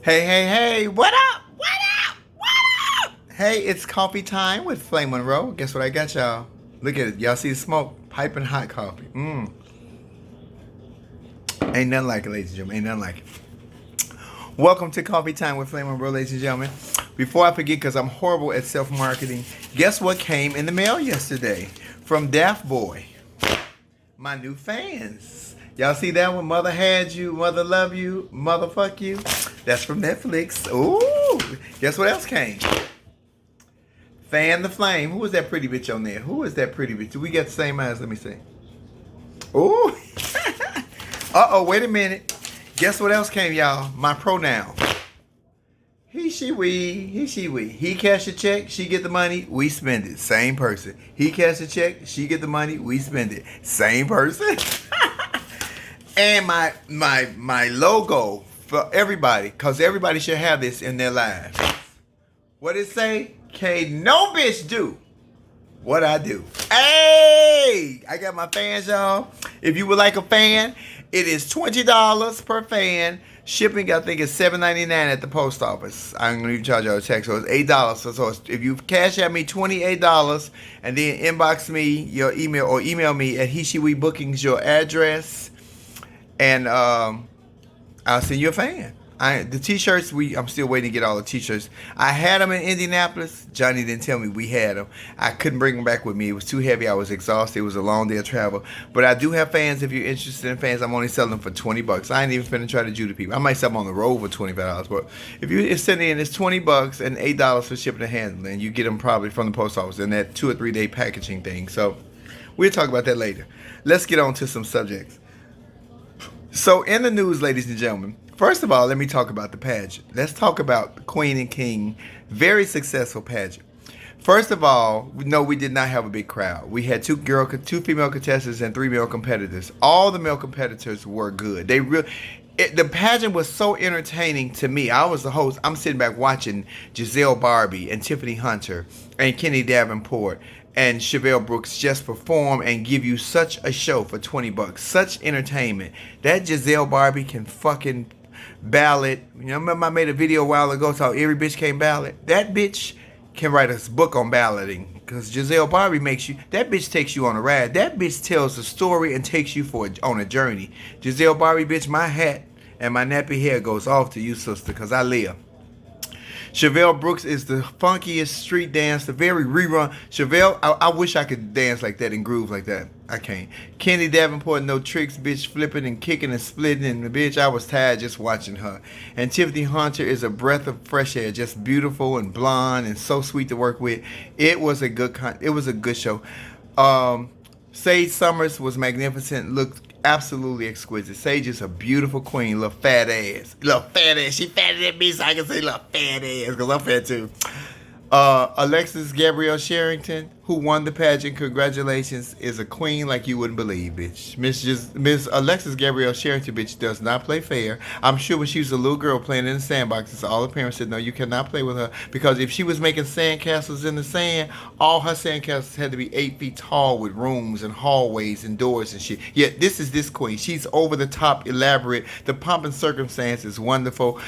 Hey, hey, hey, what up? What up? What up? Hey, it's coffee time with Flame Monroe. Guess what I got, y'all? Look at it. Y'all see the smoke? Piping hot coffee. Ain't nothing like it, ladies and gentlemen. Ain't nothing like it. Welcome to Coffee Time with Flame Monroe, ladies and gentlemen. Before I forget, because I'm horrible at self-marketing, guess what came in the mail yesterday? From Daft Boy. My new fans. Y'all see that one? Mother had you, mother love you, motherfuck you. That's from Netflix. Ooh. Guess what else came? Fan the Flame. Who was that pretty bitch on there? Who is that pretty bitch? Do we got the same eyes? Let me see. Ooh. Uh-oh, wait a minute. Guess what else came, y'all? My pronoun. He, she, we. He, she, we. He cash a check, she get the money, we spend it. Same person. He cash a check, she get the money, we spend it. Same person. And my logo for everybody, because everybody should have this in their lives. What it say? Can't no bitch do what I do. Hey! I got my fans, y'all. If you would like a fan, it is $20 per fan. Shipping, I think, is $7.99 at the post office. I'm going to charge y'all a check, so it's $8. So if you cash at me $28 and then inbox me your email or email me at HeSheWeBookings your address, and I'll send you a fan. The t-shirts, I'm still waiting to get all the t-shirts. I had them in Indianapolis. Johnny didn't tell me we had them. I couldn't bring them back with me. It was too heavy. I was exhausted. It was a long day of travel. But I do have fans. If you're interested in fans, I'm only selling them for $20. I ain't even finna try to Jew the people. I might sell them on the road for $25. But if you send in, it's $20 and $8 for shipping and handling. And you get them probably from the post office in that 2 or 3 day packaging thing. So we'll talk about that later. Let's get on to some subjects. So in the news, ladies and gentlemen, first of all, let me talk about the pageant. Let's talk about the Queen and King. Very successful pageant. First of all, no, we did not have a big crowd. We had two female contestants and 3 male competitors. All the male competitors were good. The pageant was so entertaining to me. I was the host. I'm sitting back watching Giselle Barbie and Tiffany Hunter and Kenny Davenport and Chevelle Brooks just perform and give you such a show for $20. Such entertainment. That Giselle Barbie can fucking ballad. You know, remember I made a video a while ago how every bitch can ballad? That bitch can write a book on ballading. Because Giselle Barbie that bitch takes you on a ride. That bitch tells a story and takes you on a journey. Giselle Barbie, bitch, my hat and my nappy hair goes off to you, sister, because I live. Chevelle Brooks is the funkiest street dance, the very rerun. Chevelle, I wish I could dance like that and groove like that. I can't. Kenny Davenport, no tricks, bitch, flipping and kicking and splitting. And the bitch, I was tired just watching her. And Tiffany Hunter is a breath of fresh air, just beautiful and blonde and so sweet to work with. It was a good show. Sage Summers was magnificent, looked absolutely exquisite. Sage is a beautiful queen, little fat ass. She fatter than me, so I can say little fat ass, because I'm fat too. Alexis Gabrielle Sherrington, who won the pageant, congratulations, is a queen like you wouldn't believe, bitch. Miss Alexis Gabrielle Sherrington, bitch, does not play fair. I'm sure when she was a little girl playing in the sandboxes, all the parents said, no, you cannot play with her, because if she was making sandcastles in the sand, all her sandcastles had to be 8 feet tall with rooms and hallways and doors and shit. Yet this is this queen. She's over the top, elaborate. The pomp and circumstance is wonderful.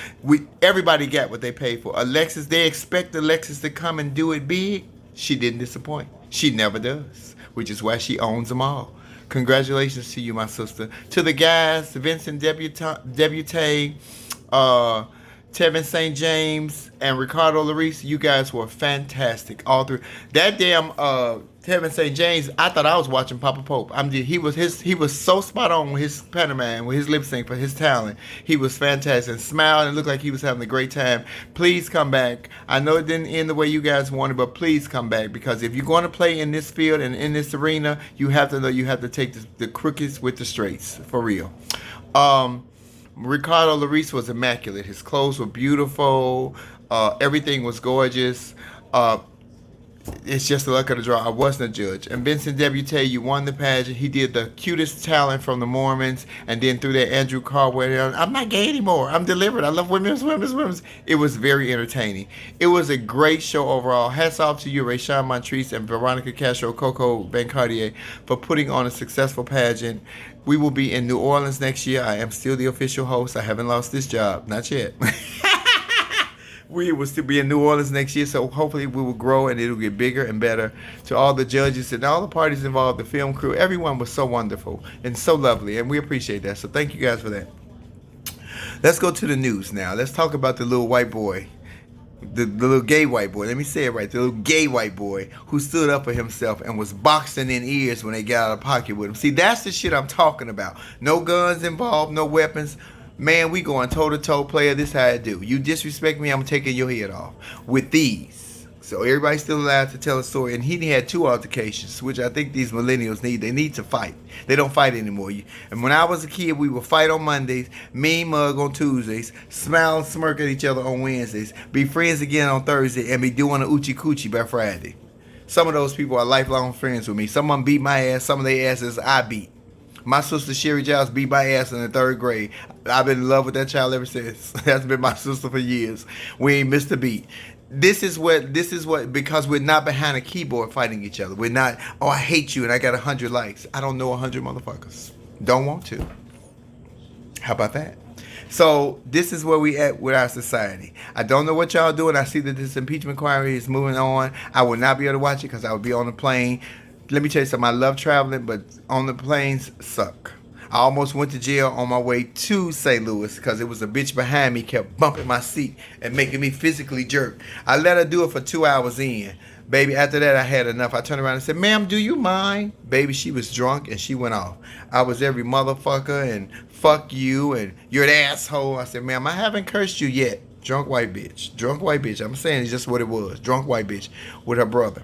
Everybody got what they paid for. Alexis, they expect Alexis to come and do it big. She didn't disappoint. She never does, which is why she owns them all. Congratulations to you, my sister. To the guys, Vincent Debute, Tevin St. James, and Ricardo Larice, you guys were fantastic. All three. That damn Tevin St. James, I thought I was watching Papa Pope. He was so spot on with his pantomime, with his lip sync, for his talent. He was fantastic. And smiled and looked like he was having a great time. Please come back. I know it didn't end the way you guys wanted, but please come back, because if you're going to play in this field and in this arena, you have to know you have to take the crookeds with the straights, for real. Ricardo Larice was immaculate. His clothes were beautiful. Everything was gorgeous. It's just the luck of the draw. I wasn't a judge. And Vincent Debute, you won the pageant. He did the cutest talent from the Mormons, and then through that Andrew Caldwell. I'm not gay anymore. I'm delivered. I love women's. It was very entertaining. It was a great show overall. Hats off to you, Rayshawn Montrese and Veronica Castro, Coco Bancardier, for putting on a successful pageant. We will be in New Orleans next year. I am still the official host. I haven't lost this job. Not yet. We will still be in New Orleans next year, so hopefully we will grow and it'll get bigger and better. To all the judges and all the parties involved, the film crew, everyone was so wonderful and so lovely, and we appreciate that. So thank you guys for that. Let's go to the news now. Let's talk about the little white boy. The little gay white boy, let me say it right, the little gay white boy who stood up for himself and was boxing in ears when they got out of pocket with him. See, that's the shit I'm talking about. No guns involved, no weapons. Man, we going toe-to-toe, player. This how I do. You disrespect me, I'm taking your head off. With these. So everybody's still allowed to tell a story. And he had 2 altercations, which I think these millennials need. They need to fight. They don't fight anymore. And when I was a kid, we would fight on Mondays, mean mug on Tuesdays, smile and smirk at each other on Wednesdays, be friends again on Thursday, and be doing a oochie coochie by Friday. Some of those people are lifelong friends with me. Some of them beat my ass. Some of their asses I beat. My sister Sherry Giles beat my ass in the 3rd grade. I've been in love with that child ever since. That's been my sister for years. We ain't missed a beat. This is what, because we're not behind a keyboard fighting each other. We're not, oh, I hate you and I got 100 likes. I don't know 100 motherfuckers. Don't want to. How about that? So this is where we at with our society. I don't know what y'all doing. I see that this impeachment inquiry is moving on. I will not be able to watch it because I will be on the plane. Let me tell you something. I love traveling, but on the planes suck. I almost went to jail on my way to St. Louis because it was a bitch behind me kept bumping my seat and making me physically jerk. I let her do it for 2 hours in. Baby, after that, I had enough. I turned around and said, ma'am, do you mind? Baby, she was drunk and she went off. I was every motherfucker and fuck you and you're an asshole. I said, ma'am, I haven't cursed you yet. Drunk white bitch. Drunk white bitch. I'm saying it's just what it was. Drunk white bitch with her brother.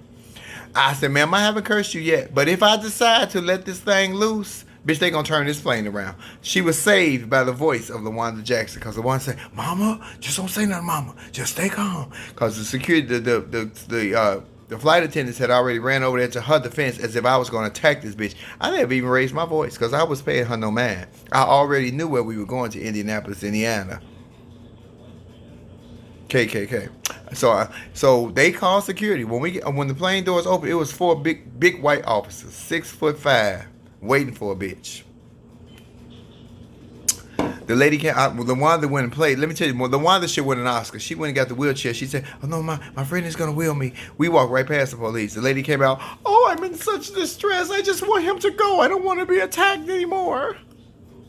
I said, ma'am, I haven't cursed you yet. But if I decide to let this thing loose, bitch, they gonna turn this plane around. She was saved by the voice of LaWanda Jackson, because LaWanda said, mama, just don't say nothing, mama. Just stay calm. Because the security, the flight attendants had already ran over there to her defense as if I was going to attack this bitch. I never even raised my voice because I was paying her no mind. I already knew where we were going, to Indianapolis, Indiana. KKK. So they called security. When the plane doors opened, it was 4 big white officers, 6'5", waiting for a bitch. The lady came out. Well, the one that went and played. Let me tell you, the one that should win an Oscar. She went and got the wheelchair. She said, "Oh no, my friend is gonna wheel me." We walked right past the police. The lady came out. "Oh, I'm in such distress. I just want him to go. I don't want to be attacked anymore."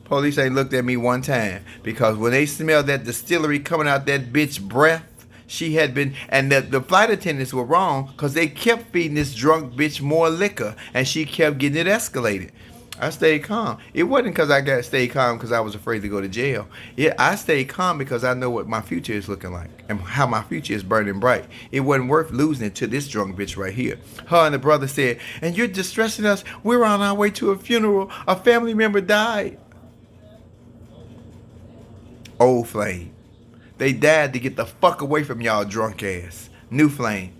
Police ain't looked at me one time because when they smelled that distillery coming out that bitch breath, she had been, and the flight attendants were wrong because they kept feeding this drunk bitch more liquor, and she kept getting it escalated. I stayed calm. It wasn't because I stayed calm because I was afraid to go to jail. Yeah, I stayed calm because I know what my future is looking like and how my future is burning bright. It wasn't worth losing it to this drunk bitch right here. Her and the brother said, "And you're distressing us. We're on our way to a funeral. A family member died." Old Flame. They died to get the fuck away from y'all drunk ass. New Flame.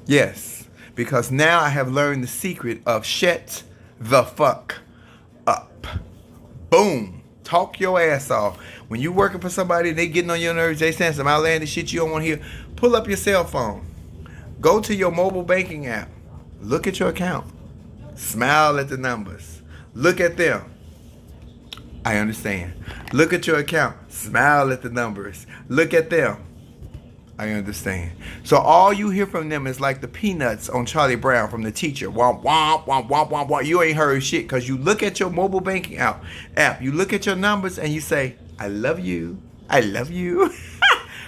Yes. Because now I have learned the secret of shut the fuck up. Boom. Talk your ass off. When you working for somebody and they getting on your nerves, they saying some outlandish shit you don't want to hear, pull up your cell phone. Go to your mobile banking app. Look at your account. Smile at the numbers. Look at them. I understand. Look at your account. Smile at the numbers. Look at them. I understand. So all you hear from them is like the peanuts on Charlie Brown from the teacher. Womp, womp, womp, womp, womp, womp. You ain't heard shit because you look at your mobile banking app. You look at your numbers and you say, "I love you. I love you."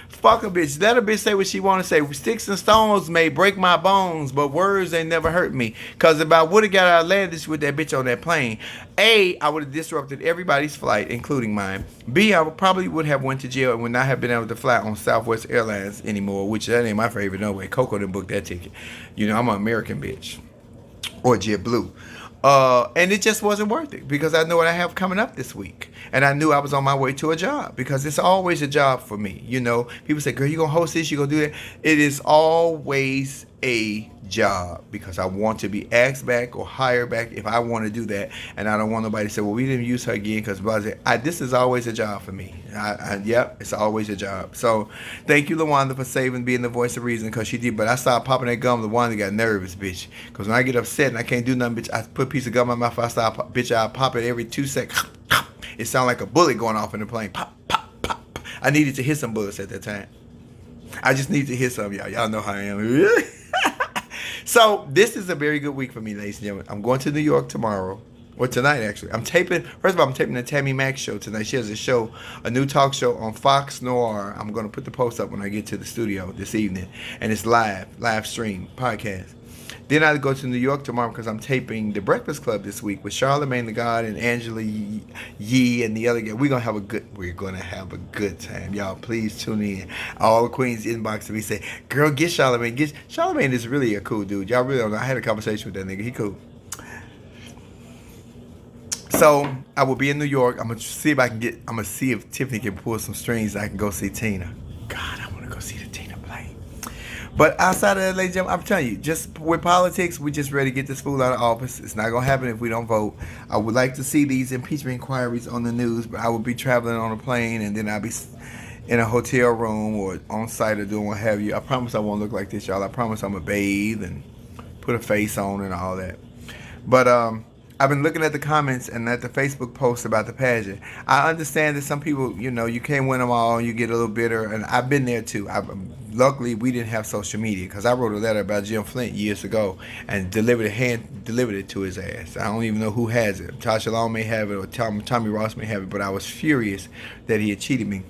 Fuck a bitch. Let a bitch say what she want to say. Sticks and stones may break my bones, but words ain't never hurt me. Because if I would have got outlandish with that bitch on that plane, A, I would have disrupted everybody's flight, including mine. B, I probably would have went to jail and would not have been able to fly on Southwest Airlines anymore, which that ain't my favorite no way. Coco didn't book that ticket. You know, I'm an American bitch. Or JetBlue. And it just wasn't worth it because I know what I have coming up this week. And I knew I was on my way to a job because it's always a job for me. You know, people say, "Girl, you going to host this? You going to do that?" It is always a job because I want to be asked back or hired back if I want to do that. And I don't want nobody to say, "Well, we didn't use her again," because this is always a job for me. Yep, it's always a job. So thank you, LaWanda, for being the voice of reason because she did. But I started popping that gum. LaWanda got nervous, bitch. Because when I get upset and I can't do nothing, bitch, I put a piece of gum in my mouth. I'll pop it every 2 seconds. It sounded like a bullet going off in the plane. Pop, pop, pop. I needed to hit some bullets at that time. I just need to hit some, y'all. Y'all know how I am. So this is a very good week for me, ladies and gentlemen. I'm going to New York tomorrow. Or tonight, actually. First of all, I'm taping the Tammy Mack show tonight. She has a new talk show on Fox Noir. I'm going to put the post up when I get to the studio this evening. And it's live stream, podcast. Then I go to New York tomorrow because I'm taping The Breakfast Club this week with Charlamagne the God and Angela Yee and the other guy. We're gonna have a good time. Y'all please tune in. All the queens inbox to me say, girl, get Charlamagne. Charlamagne is really a cool dude. Y'all really don't know. I had a conversation with that nigga. He cool. So I will be in New York. I'm gonna see if Tiffany can pull some strings. I can go see Tina. God, I want to go see the Tina play. But outside of that, ladies and gentlemen, I'm telling you, just with politics, we just ready to get this fool out of office. It's not gonna happen if we don't vote. I would like to see these impeachment inquiries on the news, but I will be traveling on a plane, and then I'll be in a hotel room or on site or doing what have you. I promise I won't look like this, y'all. I promise I'm gonna bathe and put a face on and all that. But I've been looking at the comments and at the Facebook posts about the pageant. I understand that some people, you can't win them all and you get a little bitter. And I've been there too. Luckily, we didn't have social media because I wrote a letter about Jim Flint years ago and delivered it to his ass. I don't even know who has it. Tasha Long may have it or Tommy Ross may have it, but I was furious that he had cheated me.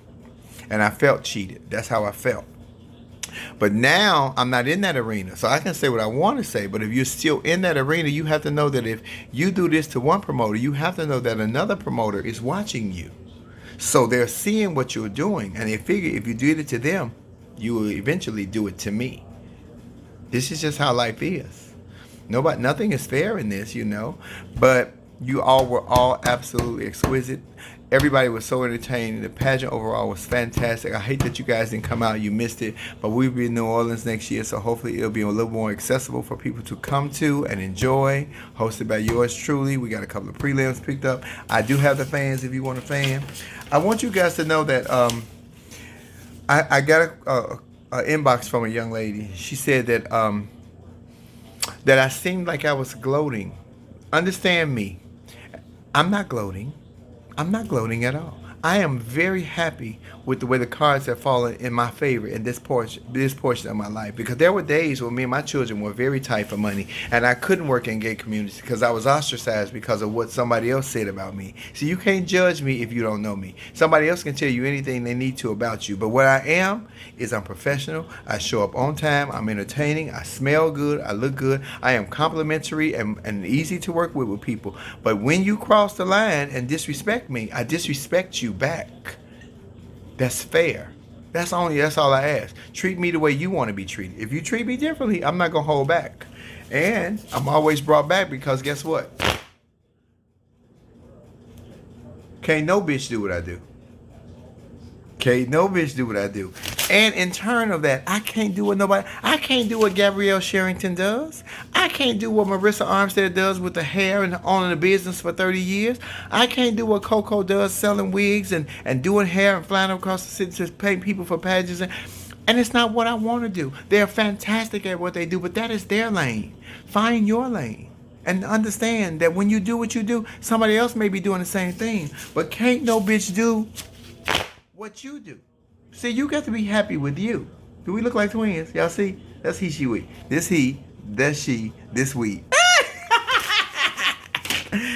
And I felt cheated. That's how I felt. But now I'm not in that arena, so I can say what I want to say. But if you're still in that arena, you have to know that if you do this to one promoter, you have to know that another promoter is watching you. So they're seeing what you're doing, and they figure if you did it to them, you will eventually do it to me. This is just how life is. Nothing is fair in this, but you all were all absolutely exquisite. Everybody was so entertaining. The pageant overall was fantastic. I hate that you guys didn't come out. You missed it. But we'll be in New Orleans next year, so hopefully it'll be a little more accessible for people to come to and enjoy. Hosted by yours truly. We got a couple of prelims picked up. I do have the fans if you want a fan. I want you guys to know that I got an inbox from a young lady. She said that that I seemed like I was gloating. Understand me. I'm not gloating. I'm not gloating at all. I am very happy with the way the cards have fallen in my favor in this portion of my life, because there were days when me and my children were very tight for money and I couldn't work in gay communities because I was ostracized because of what somebody else said about me. So you can't judge me if you don't know me. Somebody else can tell you anything they need to about you, but what I am is I'm professional. I show up on time. I'm entertaining. I smell good. I look good. I am complimentary and easy to work with people. But when you cross the line and disrespect me, I disrespect you back. That's fair. That's all I ask. Treat me the way you want to be treated. If you treat me differently, I'm not going to hold back. And I'm always brought back because guess what? Can't no bitch do what I do. Can't no bitch do what I do. And in turn of that, I can't do what Gabrielle Sherrington does. I can't do what Marissa Armstead does with the hair and owning a business for 30 years. I can't do what Coco does selling wigs and doing hair and flying across the city to pay people for pageants. And it's not what I want to do. They're fantastic at what they do, but that is their lane. Find your lane. And understand that when you do what you do, somebody else may be doing the same thing. But can't no bitch do what you do. See, you got to be happy with you. Do we look like twins? Y'all see? That's he, she, we. This he, that's she, this we.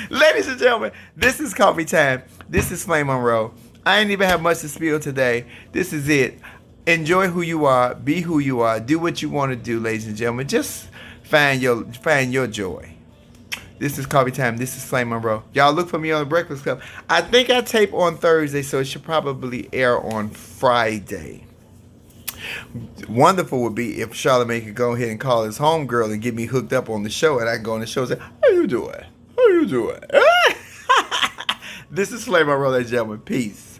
Ladies and gentlemen, this is Coffee Time. This is Flame Monroe. I ain't even have much to spill today. This is it. Enjoy who you are. Be who you are. Do what you want to do, ladies and gentlemen. Just find your joy. This is Coffee Time. This is Flame Monroe. Y'all look for me on The Breakfast Club. I think I tape on Thursday, so it should probably air on Friday. Wonderful would be if Charlamagne could go ahead and call his homegirl and get me hooked up on the show, and I can go on the show and say, how you doing? How you doing? This is Flame Monroe, ladies and gentlemen. Peace.